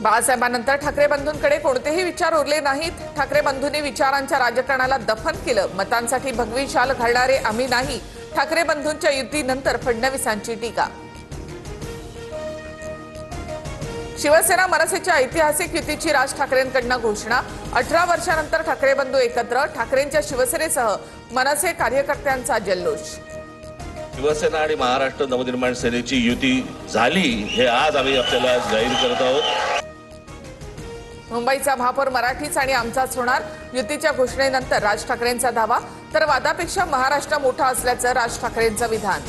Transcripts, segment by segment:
बाळासाहेबांनंतर ठाकरे बंधूंकडे कोणतेही विचार उरले नाहीत। ठाकरे बंधूंनी विचारांच्या राजकारणाला दफन केलं। मतांसाठी भगवी शाल घालणारे आम्ही नाही। ठाकरे बंधूंच्या युतीनंतर फडणवीसांची टीका। शिवसेना मनसेच्या ऐतिहासिक युतीची राज ठाकरेंकडून घोषणा। 18 वर्षांनंतर ठाकरे बंधू एकत्र। ठाकरेंच्या शिवसेनेसह मनसे कार्यकर्त्यांचा जल्लोष। शिवसेना आणि महाराष्ट्र नवनिर्माण सेनेची युती झाली हे आज आम्ही आपल्याला जाहीर करत आहोत। मुंबईचा महापौर मराठीच आणि आमचाच होणार। युतीच्या घोषणेनंतर राज ठाकरेंचा दावा, तर वादापेक्षा महाराष्ट्र मोठा असल्याचं राज ठाकरेंचं विधान।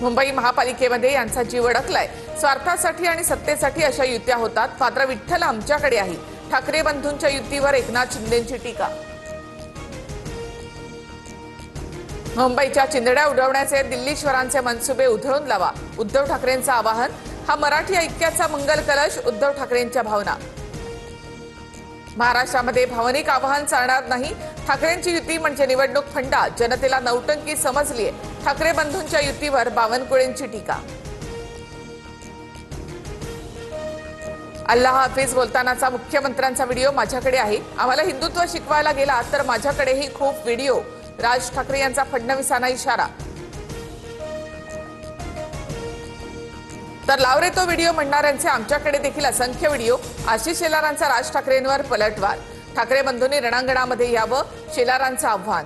मुंबई महापालिकेमध्ये यांचा जीव अडकलाय। स्वार्थासाठी आणि सत्तेसाठी अशा युत्या होतात, मात्र विठ्ठल आमच्याकडे आहे। ठाकरे बंधूंच्या युतीवर एकनाथ शिंदेंची टीका। मुंबईच्या चिंधड्या उडवण्याचे दिल्लीश्वरांचे मनसुबे उधळून लावा, उद्धव ठाकरेंचं आवाहन। हा मराठी ऐक्याचा मंगल कलश, उद्धव ठाकरेंच्या भावना। महाराष्ट्रामध्ये भावनिक आवाहन चालणार नाही। ठाकरेंची युती म्हणजे निवडणूक फंडा, जनतेला नौटंकी समजलीये। ठाकरे बंधूंच्या युतीवर बावनकुळेंची टीका। अल्लाह हाफिज बोलतानाचा मुख्यमंत्र्यांचा व्हिडिओ माझ्याकडे आहे। आम्हाला हिंदुत्व शिकवायला गेला तर माझ्याकडेही खूप व्हिडिओ। राज ठाकरे यांचा फडणवीसांना इशारा। तर लाव रे तो व्हिडिओ म्हणणाऱ्यांचे आमच्याकडे देखील असंख्य व्हिडिओ। आशिष शेलारांचा राज ठाकरेंवर पलटवार। ठाकरे बंधूंनी रणांगणामध्ये यावं, शेलारांचं आव्हान।